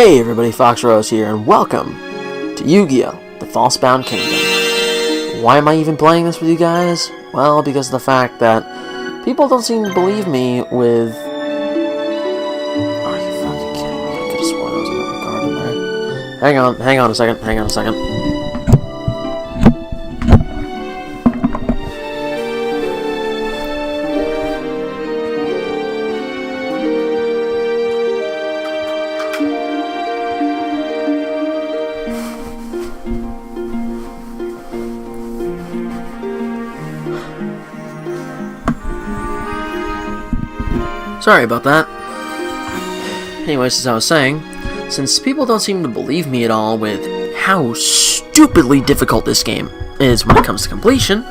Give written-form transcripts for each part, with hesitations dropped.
Hey everybody, Fox Rose here, and welcome to Yu-Gi-Oh! The Falsebound Kingdom. Why am I even playing this with you guys? Well, because of the fact that people don't seem to believe me with... Are you fucking kidding me? I could have sworn there was another card in there. Hang on a second. Sorry about that. Anyways, as I was saying, since people don't seem to believe me at all with how stupidly difficult this game is when it comes to completion,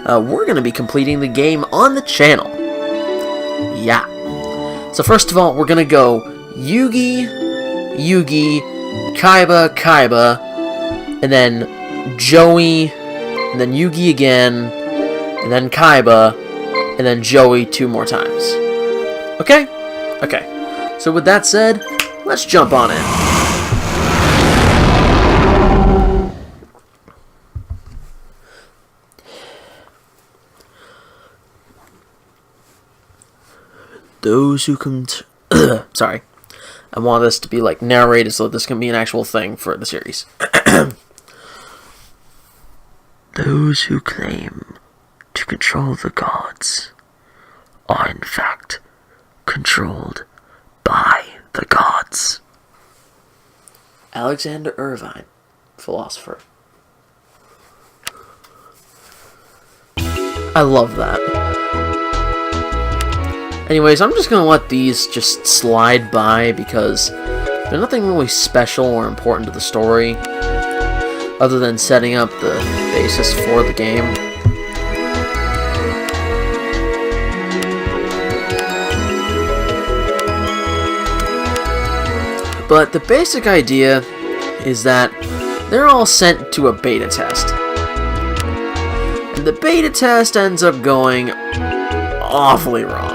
we're going to be completing the game on the channel. Yeah. So first of all, we're going to go Yugi, Kaiba, and then Joey, and then Yugi again, and then Kaiba, and then Joey 2 more times. Okay? Okay. So with that said, let's jump on in. Those who come to... Sorry. I want this to be, like, narrated so this can be an actual thing for the series. Those who claim to control the gods are, in fact, controlled by the gods. Alexander Irvine, philosopher. I love that. Anyways, I'm just gonna let these just slide by because they're nothing really special or important to the story other than setting up the basis for the game. But the basic idea is that they're all sent to a beta test. And the beta test ends up going awfully wrong.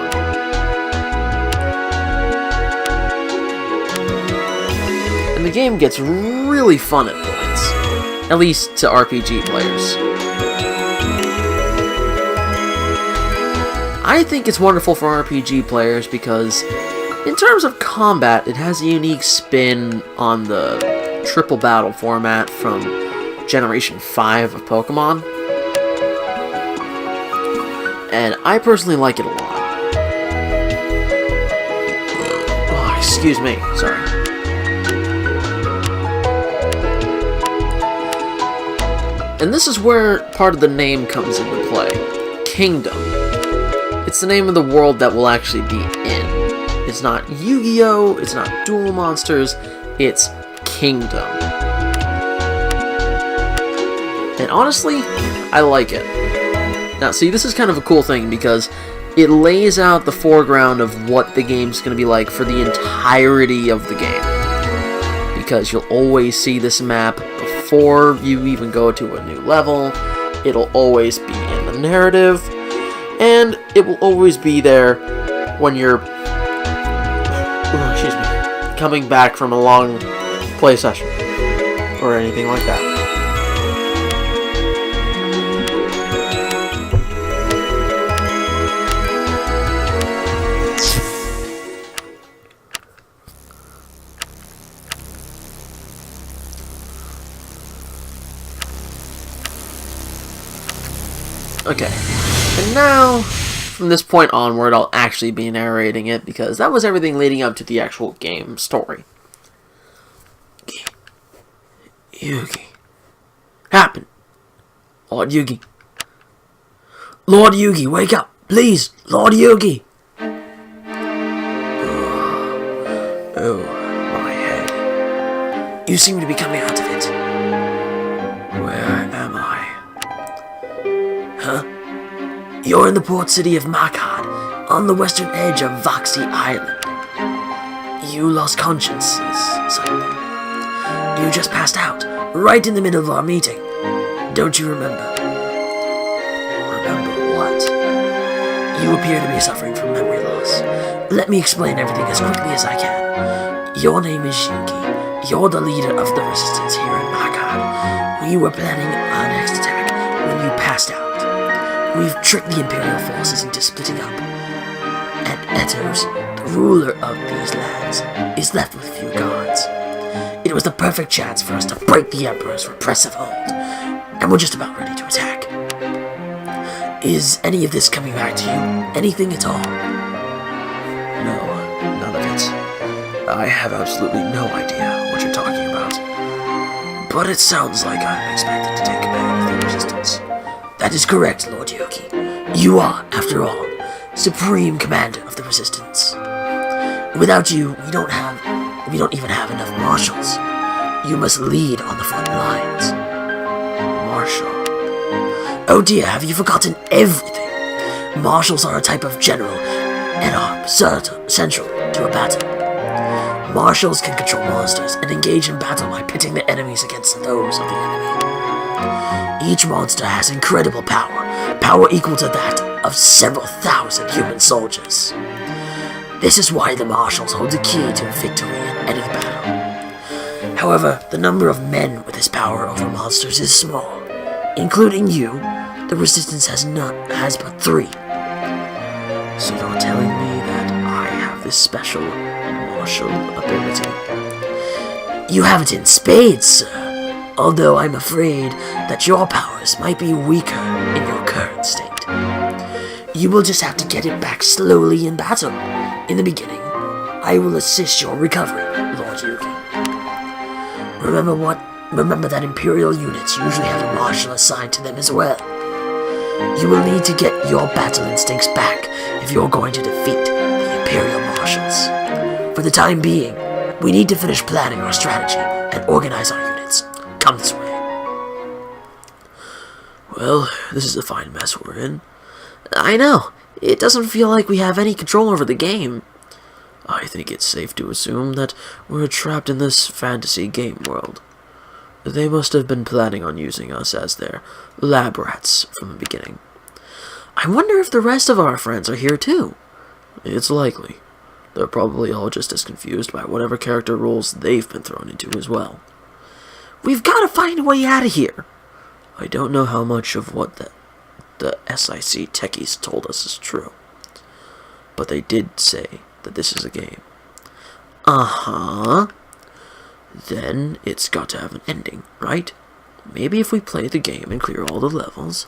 And the game gets really fun at points, at least to RPG players. I think it's wonderful for RPG players because in terms of combat, it has a unique spin on the triple battle format from Generation 5 of Pokemon. And I personally like it a lot. Oh, excuse me, sorry. And this is where part of the name comes into play. Kingdom. It's the name of the world that we'll actually be in. It's not Yu-Gi-Oh! It's not Duel Monsters, it's Kingdom. And honestly, I like it. Now, see, this is kind of a cool thing because it lays out the foreground of what the game's going to be like for the entirety of the game. Because you'll always see this map before you even go to a new level, it'll always be in the narrative, and it will always be there when you're coming back from a long play session or anything like that. Okay, and now from this point onward, I'll actually be narrating it, because that was everything leading up to the actual game story. Yugi. Happen. Lord Yugi. Lord Yugi, wake up! Please, Lord Yugi! Oh, my head. You seem to be coming out of it. Where am I? Huh? You're in the port city of Makad, on the western edge of Voxy Island. You lost consciousness suddenly. You just passed out, right in the middle of our meeting. Don't you remember? Remember what? You appear to be suffering from memory loss. Let me explain everything as quickly as I can. Your name is Yugi. You're the leader of the resistance here in Makad. We were planning our next attack when you passed out. We've tricked the Imperial forces into splitting up. And Etos, the ruler of these lands, is left with few guards. It was the perfect chance for us to break the Emperor's repressive hold, and we're just about ready to attack. Is any of this coming back to you? Anything at all? No, none of it. I have absolutely no idea what you're talking about. But it sounds like I'm expected to take command of the resistance. That is correct, Lord Yugi. You are, after all, supreme commander of the resistance. Without you, we don't even have enough marshals. You must lead on the front lines. Marshal? Oh dear, have you forgotten everything? Marshals are a type of general and are central to a battle. Marshals can control monsters and engage in battle by pitting their enemies against those of the enemy. Each monster has incredible power equal to that of several thousand human soldiers. This is why the marshals hold the key to victory in any battle. However, the number of men with this power over monsters is small. Including you, the resistance has but 3. So you're telling me that I have this special martial ability? You have it in spades, sir. Although I'm afraid that your powers might be weaker in your current state. You will just have to get it back slowly in battle. In the beginning, I will assist your recovery, Lord Yugi. Remember that Imperial units usually have a marshal assigned to them as well. You will need to get your battle instincts back if you're going to defeat the Imperial marshals. For the time being, we need to finish planning our strategy and organize our units. Come this way. Well, this is a fine mess we're in. I know. It doesn't feel like we have any control over the game. I think it's safe to assume that we're trapped in this fantasy game world. They must have been planning on using us as their lab rats from the beginning. I wonder if the rest of our friends are here too. It's likely. They're probably all just as confused by whatever character roles they've been thrown into as well. We've got to find a way out of here. I don't know how much of what the SIC techies told us is true. But they did say that this is a game. Uh-huh. Then it's got to have an ending, right? Maybe if we play the game and clear all the levels,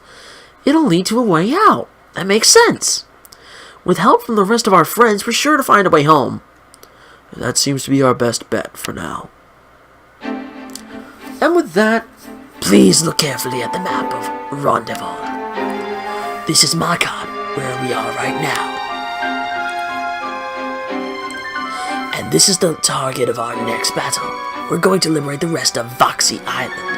it'll lead to a way out. That makes sense. With help from the rest of our friends, we're sure to find a way home. That seems to be our best bet for now. And with that, please look carefully at the map of Rendezvous. This is Makad, where we are right now. And this is the target of our next battle. We're going to liberate the rest of Voxy Island.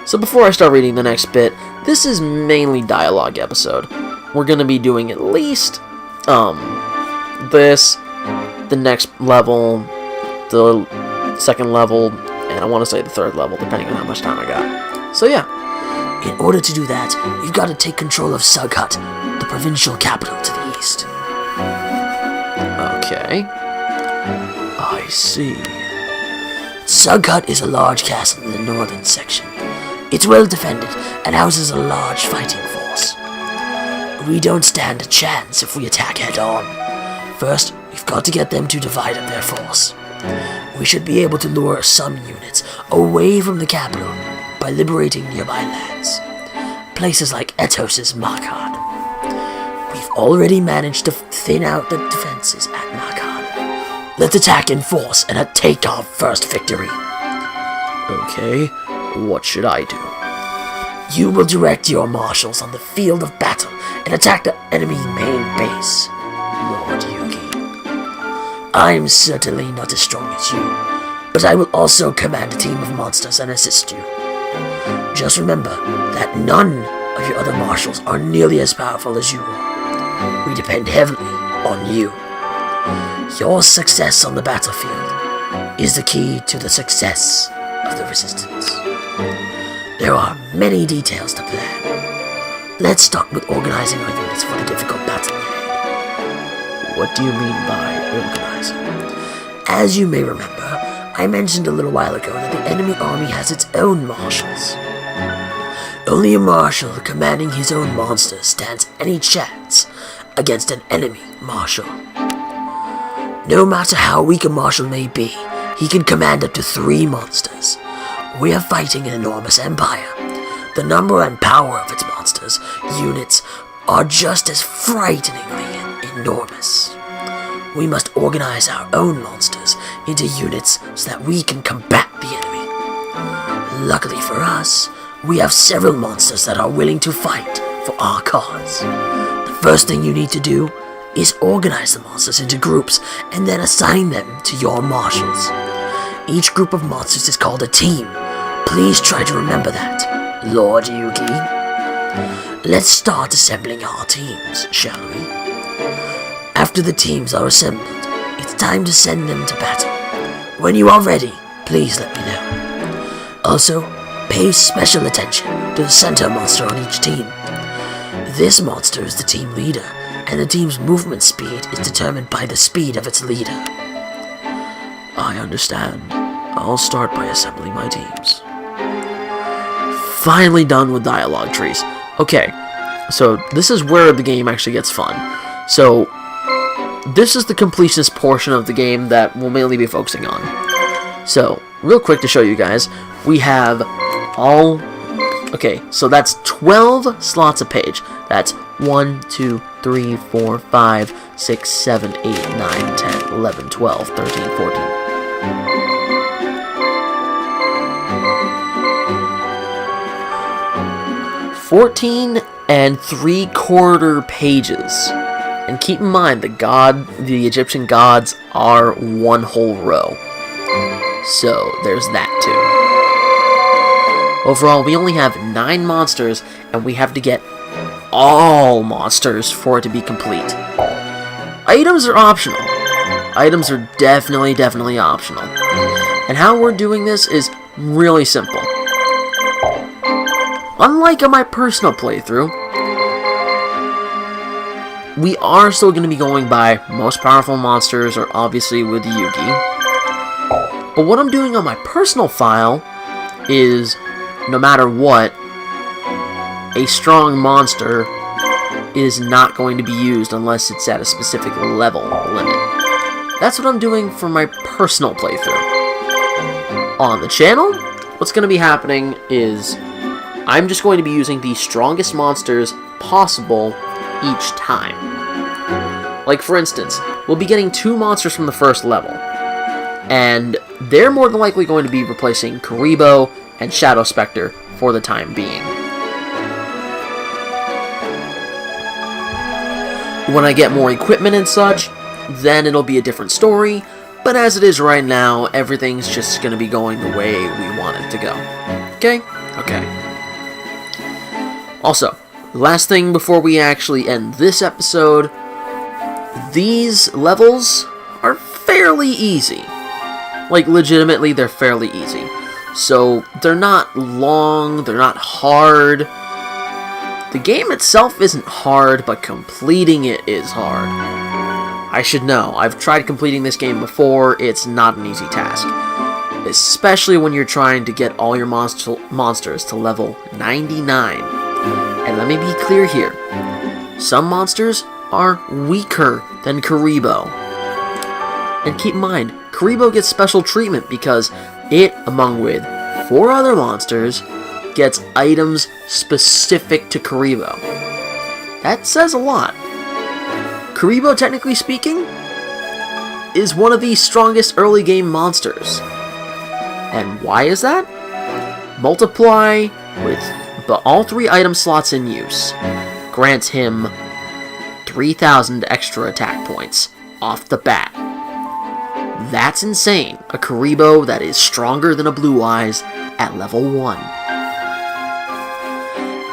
So before I start reading the next bit, this is mainly dialogue episode. We're going to be doing at least, this, the next level, the second level, and I want to say the third level, depending on how much time I got. So yeah. In order to do that, you've got to take control of Sughut, the provincial capital to the east. Okay. I see. Sughut is a large castle in the northern section. It's well defended and houses a large fighting force. We don't stand a chance if we attack head-on. First, we've got to get them to divide up their force. We should be able to lure some units away from the capital by liberating nearby lands. Places like Etos' Makad. We've already managed to thin out the defenses at Makad. Let's attack in force and take our first victory. Okay, what should I do? You will direct your marshals on the field of battle and attack the enemy main base, Lord Yugi. I'm certainly not as strong as you, but I will also command a team of monsters and assist you. Just remember that none of your other marshals are nearly as powerful as you are. We depend heavily on you. Your success on the battlefield is the key to the success of the resistance. There are many details to plan. Let's start with organizing our units for the difficult battle ahead. What do you mean by organizing? As you may remember, I mentioned a little while ago that the enemy army has its own marshals. Only a marshal commanding his own monsters stands any chance against an enemy marshal. No matter how weak a marshal may be, he can command up to 3 monsters. We are fighting an enormous empire. The number and power of its monsters, units, are just as frighteningly enormous. We must organize our own monsters into units so that we can combat the enemy. Luckily for us, we have several monsters that are willing to fight for our cause. The first thing you need to do is organize the monsters into groups and then assign them to your marshals. Each group of monsters is called a team. Please try to remember that, Lord Yugi. Let's start assembling our teams, shall we? After the teams are assembled, it's time to send them to battle. When you are ready, please let me know. Also, pay special attention to the center monster on each team. This monster is the team leader, and the team's movement speed is determined by the speed of its leader. I understand. I'll start by assembling my teams. Finally done with dialogue trees. Okay, so this is where the game actually gets fun. So, this is the completionist portion of the game that we'll mainly be focusing on. So, real quick to show you guys, we have all... Okay, so that's 12 slots a page. That's 1, 2, 3, 4, 5, 6, 7, 8, 9, 10, 11, 12, 13, 14. $14 3/4 pages. And keep in mind, the Egyptian gods are one whole row. So, there's that too. Overall, we only have 9 monsters, and we have to get all monsters for it to be complete. Items are optional. Items are definitely optional. And how we're doing this is really simple. Unlike on my personal playthrough, we are still going to be going by most powerful monsters, or obviously with Yugi. But what I'm doing on my personal file is, no matter what, a strong monster is not going to be used unless it's at a specific level limit. That's what I'm doing for my personal playthrough. On the channel, what's going to be happening is I'm just going to be using the strongest monsters possible each time. Like, for instance, we'll be getting 2 monsters from the first level, and they're more than likely going to be replacing Karibo and Shadow Spectre for the time being. When I get more equipment and such, then it'll be a different story, but as it is right now, everything's just going to be going the way we want it to go. Okay? Okay. Also, last thing before we actually end this episode, these levels are fairly easy. Like, legitimately, they're fairly easy. So, they're not long, they're not hard. The game itself isn't hard, but completing it is hard. I should know, I've tried completing this game before, it's not an easy task. Especially when you're trying to get all your monsters to level 99. And let me be clear here, some monsters are weaker than Karibo. And keep in mind, Karibo gets special treatment because it, among with 4 other monsters, gets items specific to Karibo. That says a lot. Karibo, technically speaking, is one of the strongest early game monsters. And why is that? Multiply with all 3 item slots in use grants him 3,000 extra attack points off the bat. That's insane. A Karibo that is stronger than a Blue Eyes at level 1.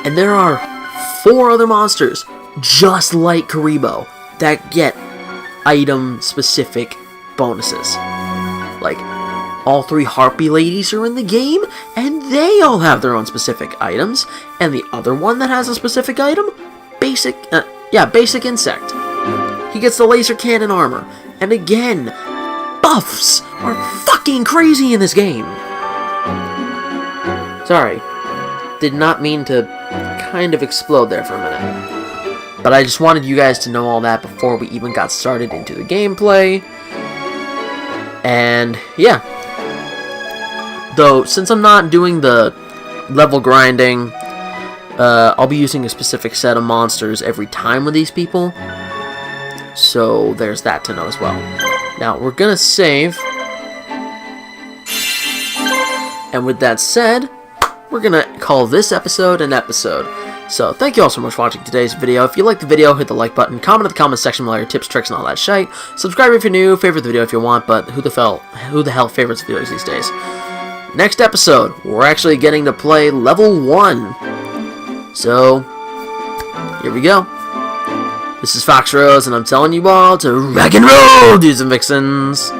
And there are 4 other monsters just like Karibo that get item-specific bonuses. Like, all 3 Harpy Ladies are in the game, and they all have their own specific items. And the other one that has a specific item, Basic Insect. He gets the laser cannon armor. And again, buffs are fucking crazy in this game. Sorry. Did not mean to kind of explode there for a minute. But I just wanted you guys to know all that before we even got started into the gameplay. And, yeah. Though, since I'm not doing the level grinding, I'll be using a specific set of monsters every time with these people. So, there's that to know as well. Now, we're gonna save. And with that said, we're gonna call this episode an episode. So, thank you all so much for watching today's video. If you liked the video, hit the like button, comment in the comment section with all your tips, tricks, and all that shite. Subscribe if you're new, favorite the video if you want, but who the hell favorites videos these days? Next episode, we're actually getting to play level 1. So, here we go. This is Fox Rose, and I'm telling you all to rock and roll, dudes and vixens.